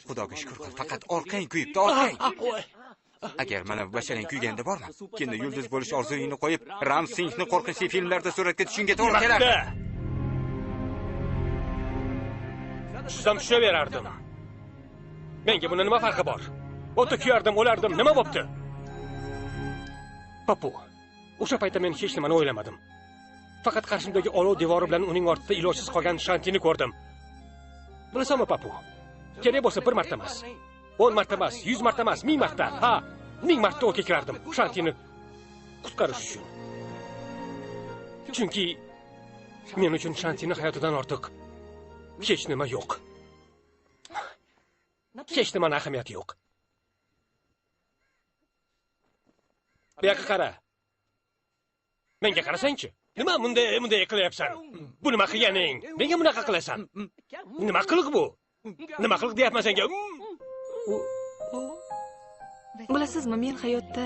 Xudoga shukr qil, faqat orqang kuyibdi, orqang. Agar mana basharang kuyganda bormi, kenda yulduz bo'lish orzuyingni qo'yib, Ram Singhni qo'rqinchli filmlarda suratga tushishingga to'g'ri kelardi. Tushsam tushaverardim. Menga buni nima farqi bor? O'ta kuyardim, o'lardim, nima bo'pti? Papu, o'sha paytda men hech nimani o'ylamadim. Faqat qarshimdagi olov devori bilan uning ortida ilojsiz qolgan Shantini ko'rdim. Bilasanmi, Papu? Kerak bo'lsa 1 marta emas, 10 marta emas, 100 marta emas, 1000 marta. Ha, 1000 marta o'tga kirardim Shantini qutqarish uchun. Chunki men uchun Shantini hayotidan ortiq hech nima yo'q. Hech nimaning ahamiyati yo'q. Bu yoqqa qara. Menga qarasang-chi. Nima bunday qilyapsan? Bu nima qilganing? Menga bunaqa qilasan? Nima qiliq bu? Nima qiliq deyapman senga? Bilasizmi, men hayotda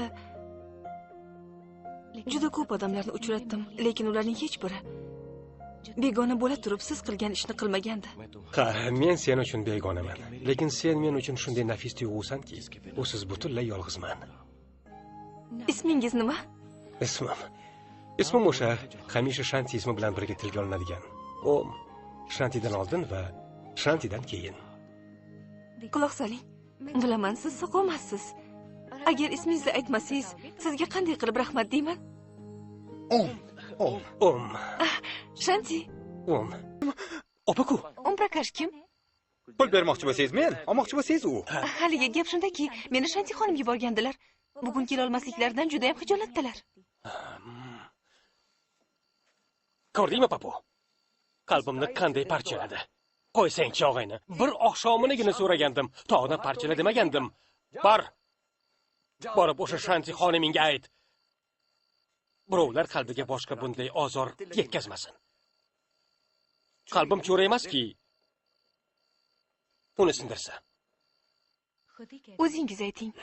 juda ko'p odamlarni uchratdim, lekin ularning hech biri begona bo'la turib siz qilgan ishni qilmagandi. Qara, men sen uchun begonaman, lekin sen men uchun shunday nafis tuyg'usanki, usiz butunlay yolg'izman. Ismingiz nima? Ismim o'sha hamisha Shanti ismi bilan birga tilga olinadigan. Om Shantidan oldin va Shantidan keyin. Quloq soling. Bilaman, siz soqolmassiz. Agar ismingizni aytmasangiz, sizga qanday qilib rahmat deyman? Om. Shanti. Om. Opa-ku. Om Prakash kim? Pul bermoqchi bo'lsangiz men, olmoqchi bo'lsangiz u. Haligi gap shundaki, meni Shanti xonim yuborgandilar. Bugun kela olmasliklaridan juda ham xijolatdilar. Ko'rdingmi, Papu? Qalbimni qanday parchaladi. Qo'ysang-chi og'ayni. Bir oqshominigina so'ragandim, tog'ni parchala demagandim. Borib o'sha Shanti xonimingga ayt. Birovlar qalbiga boshqa bunday ozor yetkazmasin. Qalbim cho'ra emaski, uni sindirsa. O'zingiz ayting.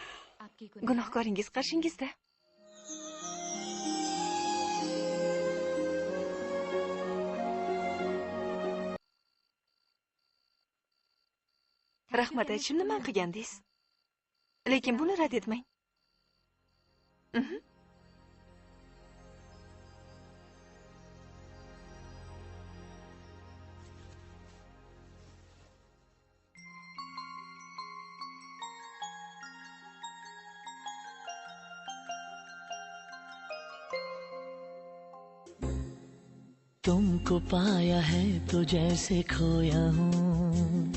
Gunohkoringiz qarshingizda. Rahmat aytishimni man qilgandingiz. Lekin buni rad etmang. तुमको पाया है तो जैसे खोया हूँ,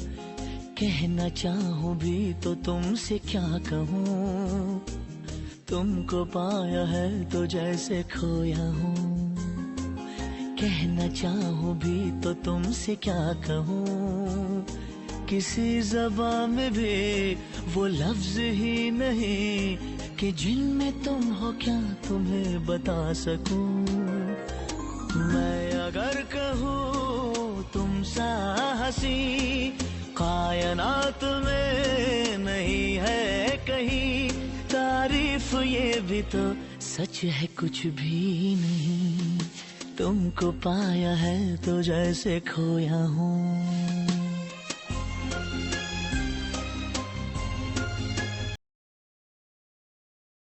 कहना चाहूँ भी तो तुमसे क्या कहूँ। तुमको पाया है तो जैसे खोया हूँ, कहना चाहूँ भी तो तुमसे क्या कहूँ। किसी ज़बान में भी वो लफ्ज़ ही नहीं कि जिनमें तुम हो क्या तुम्हें बता सकूँ। मैं अगर कहूँ तुम सा हंसी कायनात में नहीं है कहीं, तारीफ ये भी तो सच है कुछ भी नहीं। तुमको पाया है तो जैसे खोया हूँ।